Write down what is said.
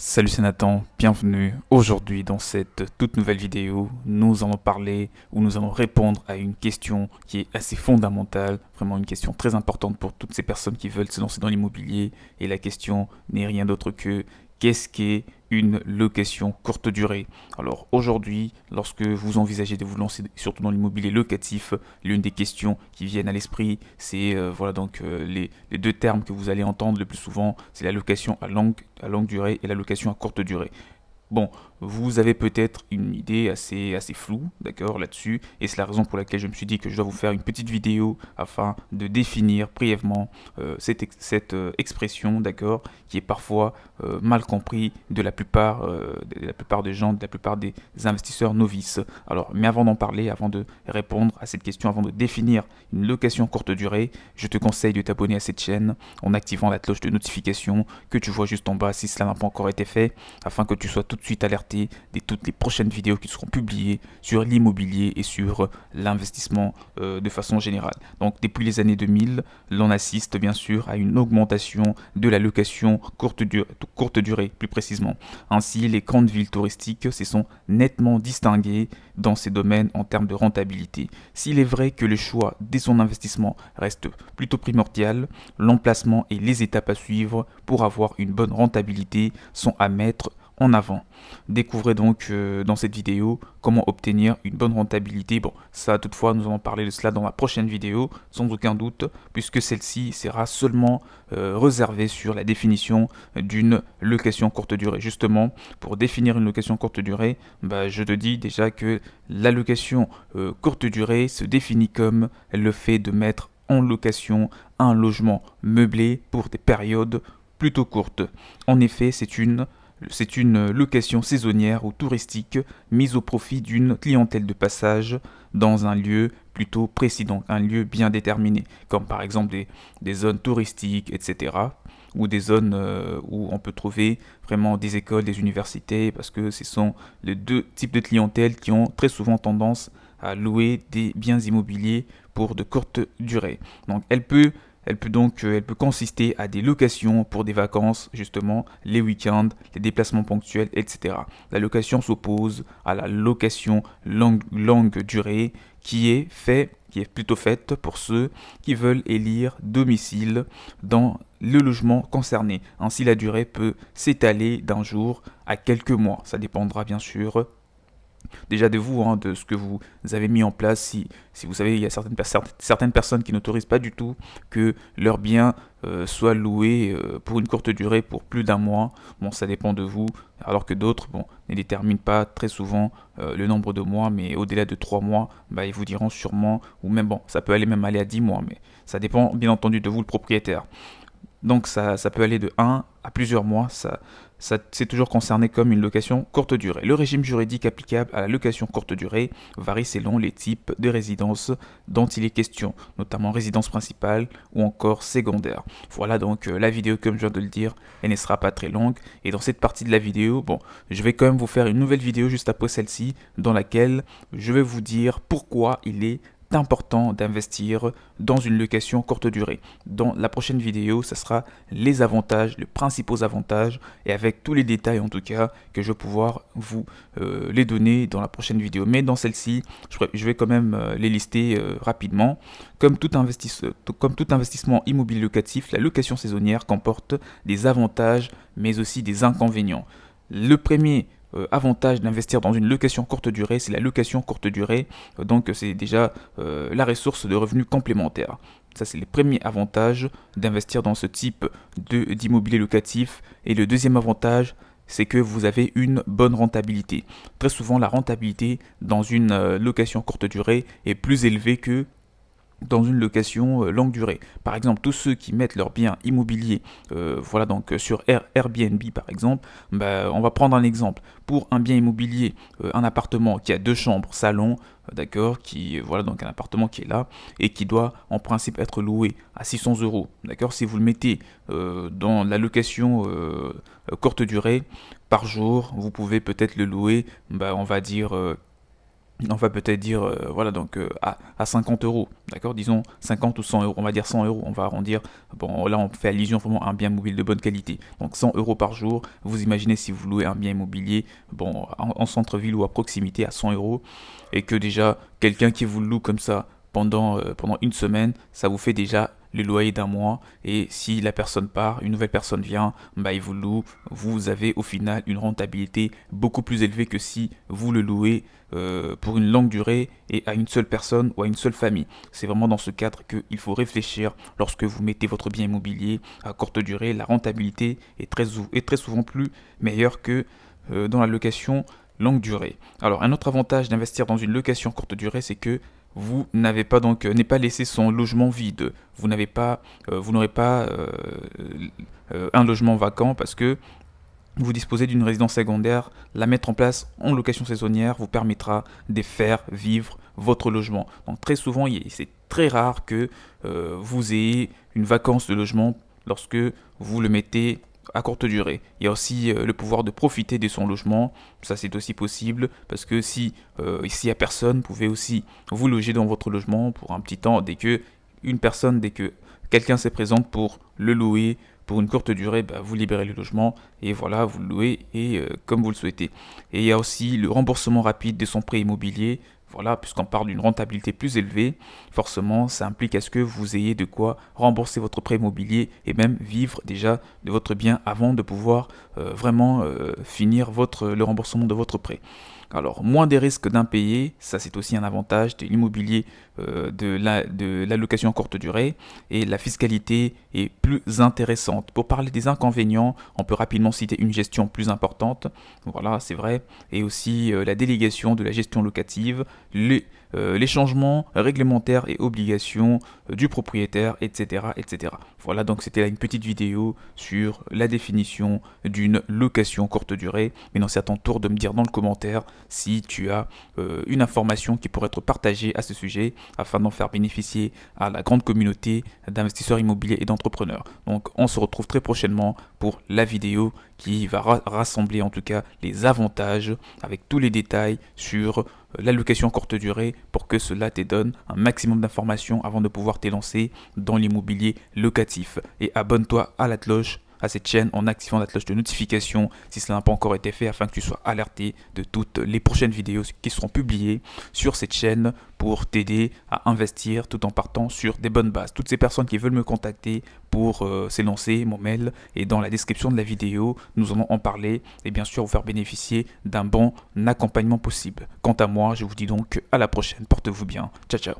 Salut, c'est Nathan, bienvenue. Aujourd'hui dans cette toute nouvelle vidéo, nous allons parler ou nous allons répondre à une question qui est assez fondamentale, vraiment une question très importante pour toutes ces personnes qui veulent se lancer dans l'immobilier. Et la question n'est rien d'autre que qu'est-ce qu'est une location courte durée? Alors aujourd'hui, lorsque vous envisagez de vous lancer surtout dans l'immobilier locatif, l'une des questions qui viennent à l'esprit, c'est les deux termes que vous allez entendre le plus souvent, c'est la location à longue durée et la location à courte durée. Bon, vous avez peut-être une idée assez floue, d'accord, là-dessus, et c'est la raison pour laquelle je me suis dit que je dois vous faire une petite vidéo afin de définir brièvement cette expression, d'accord, qui est parfois mal compris de la plupart des gens, de la plupart des investisseurs novices. Alors, mais avant d'en parler, avant de répondre à cette question, avant de définir une location courte durée, je te conseille de t'abonner à cette chaîne en activant la cloche de notification que tu vois juste en bas si cela n'a pas encore été fait, afin que tu sois tout de suite alerté de toutes les prochaines vidéos qui seront publiées sur l'immobilier et sur l'investissement de façon générale. Donc depuis les années 2000, l'on assiste bien sûr à une augmentation de la location courte durée plus précisément. Ainsi, les grandes villes touristiques se sont nettement distinguées dans ces domaines en termes de rentabilité. S'il est vrai que le choix dès son investissement reste plutôt primordial, l'emplacement et les étapes à suivre pour avoir une bonne rentabilité sont à mettre en avant. Découvrez donc dans cette vidéo comment obtenir une bonne rentabilité. Bon, ça toutefois, nous allons parler de cela dans la prochaine vidéo, sans aucun doute, puisque celle-ci sera seulement réservée sur la définition d'une location courte durée. Justement, pour définir une location courte durée, je te dis déjà que la location courte durée se définit comme le fait de mettre en location un logement meublé pour des périodes plutôt courtes. En effet, c'est une location saisonnière ou touristique mise au profit d'une clientèle de passage dans un lieu plutôt précis, donc un lieu bien déterminé, comme par exemple des zones touristiques, etc. Ou des zones où on peut trouver vraiment des écoles, des universités, parce que ce sont les deux types de clientèle qui ont très souvent tendance à louer des biens immobiliers pour de courtes durées. Donc elle peut consister à des locations pour des vacances, justement, les week-ends, les déplacements ponctuels, etc. La location s'oppose à la location longue durée qui est plutôt faite pour ceux qui veulent élire domicile dans le logement concerné. Ainsi, la durée peut s'étaler d'un jour à quelques mois. Ça dépendra bien sûr déjà de vous, hein, de ce que vous avez mis en place. Si vous savez, il y a certaines personnes qui n'autorisent pas du tout que leurs biens soient loués pour une courte durée, pour plus d'un mois. Bon, ça dépend de vous, alors que d'autres, bon, ne déterminent pas très souvent le nombre de mois, mais au-delà de 3 mois, ils vous diront sûrement, ou même, bon, ça peut aller à 10 mois, mais ça dépend bien entendu de vous, le propriétaire. Donc ça peut aller de 1 à plusieurs mois, c'est toujours concerné comme une location courte durée. Le régime juridique applicable à la location courte durée varie selon les types de résidences dont il est question, notamment résidence principale ou encore secondaire. Voilà donc la vidéo, comme je viens de le dire, elle ne sera pas très longue. Et dans cette partie de la vidéo, bon, je vais quand même vous faire une nouvelle vidéo juste après celle-ci, dans laquelle je vais vous dire pourquoi il est important d'investir dans une location courte durée. Dans la prochaine vidéo, ce sera les avantages, les principaux avantages, et avec tous les détails en tout cas que je vais pouvoir vous les donner dans la prochaine vidéo. Mais dans celle-ci, je vais quand même les lister rapidement. Comme tout investissement immobilier locatif, la location saisonnière comporte des avantages mais aussi des inconvénients. Le premier avantage d'investir dans une location courte durée, c'est la location courte durée, donc c'est déjà la ressource de revenus complémentaires. Ça, c'est les premiers avantages d'investir dans ce type d'immobilier locatif. Et le deuxième avantage, c'est que vous avez une bonne rentabilité. Très souvent, la rentabilité dans une location courte durée est plus élevée que dans une location longue durée. Par exemple, tous ceux qui mettent leurs biens immobiliers sur Airbnb par exemple, on va prendre un exemple. Pour un bien immobilier, un appartement qui a 2 chambres, salon, d'accord, donc un appartement qui est là et qui doit en principe être loué à 600 euros. D'accord, si vous le mettez dans la location courte durée, par jour, vous pouvez peut-être le louer, on va dire On va peut-être dire, voilà, donc à 50 euros, d'accord, disons 50 ou 100 euros, on va dire 100 euros, on va arrondir. Bon, là, on fait allusion vraiment à un bien mobile de bonne qualité. Donc 100 euros par jour, vous imaginez si vous louez un bien immobilier, bon, en centre-ville ou à proximité à 100 euros, et que déjà, quelqu'un qui vous loue comme ça pendant une semaine, ça vous fait déjà le loyer d'un mois. Et si la personne part, une nouvelle personne vient, bah, il vous loue, vous avez au final une rentabilité beaucoup plus élevée que si vous le louez pour une longue durée et à une seule personne ou à une seule famille. C'est vraiment dans ce cadre qu'il faut réfléchir lorsque vous mettez votre bien immobilier à courte durée. La rentabilité est très souvent plus meilleure que dans la location longue durée. Alors un autre avantage d'investir dans une location courte durée, c'est que vous n'avez pas donc n'est pas laissé son logement vide. Vous n'aurez pas un logement vacant parce que vous disposez d'une résidence secondaire. La mettre en place en location saisonnière vous permettra de faire vivre votre logement. Donc très souvent, c'est très rare que vous ayez une vacance de logement lorsque vous le mettez à courte durée. Il y a aussi le pouvoir de profiter de son logement. Ça, c'est aussi possible parce que si ici il n'y a personne, vous pouvez aussi vous loger dans votre logement pour un petit temps. Dès que quelqu'un se présente pour le louer pour une courte durée, bah, vous libérez le logement et voilà, vous le louez et comme vous le souhaitez. Et il y a aussi le remboursement rapide de son prêt immobilier. Voilà, puisqu'on parle d'une rentabilité plus élevée, forcément, ça implique à ce que vous ayez de quoi rembourser votre prêt immobilier et même vivre déjà de votre bien avant de pouvoir vraiment finir le remboursement de votre prêt. Alors, moins des risques d'impayés, ça c'est aussi un avantage de l'immobilier de la location courte durée, et la fiscalité est plus intéressante. Pour parler des inconvénients, on peut rapidement citer une gestion plus importante, voilà, c'est vrai, et aussi la délégation de la gestion locative, les changements réglementaires et obligations du propriétaire, etc., etc. Voilà, donc c'était là une petite vidéo sur la définition d'une location courte durée. Maintenant, c'est à ton tour de me dire dans le commentaire si tu as une information qui pourrait être partagée à ce sujet afin d'en faire bénéficier à la grande communauté d'investisseurs immobiliers et d'entrepreneurs. Donc, on se retrouve très prochainement pour la vidéo qui va rassembler en tout cas les avantages avec tous les détails sur la location courte durée pour que cela te donne un maximum d'informations avant de pouvoir t'élancer dans l'immobilier locatif. Et abonne-toi à la cloche, à cette chaîne, en activant la cloche de notification si cela n'a pas encore été fait, afin que tu sois alerté de toutes les prochaines vidéos qui seront publiées sur cette chaîne pour t'aider à investir tout en partant sur des bonnes bases. Toutes ces personnes qui veulent me contacter pour s'élancer, mon mail est dans la description de la vidéo. Nous allons en parler et bien sûr vous faire bénéficier d'un bon accompagnement possible. Quant à moi, je vous dis donc à la prochaine. Portez-vous bien. Ciao, ciao.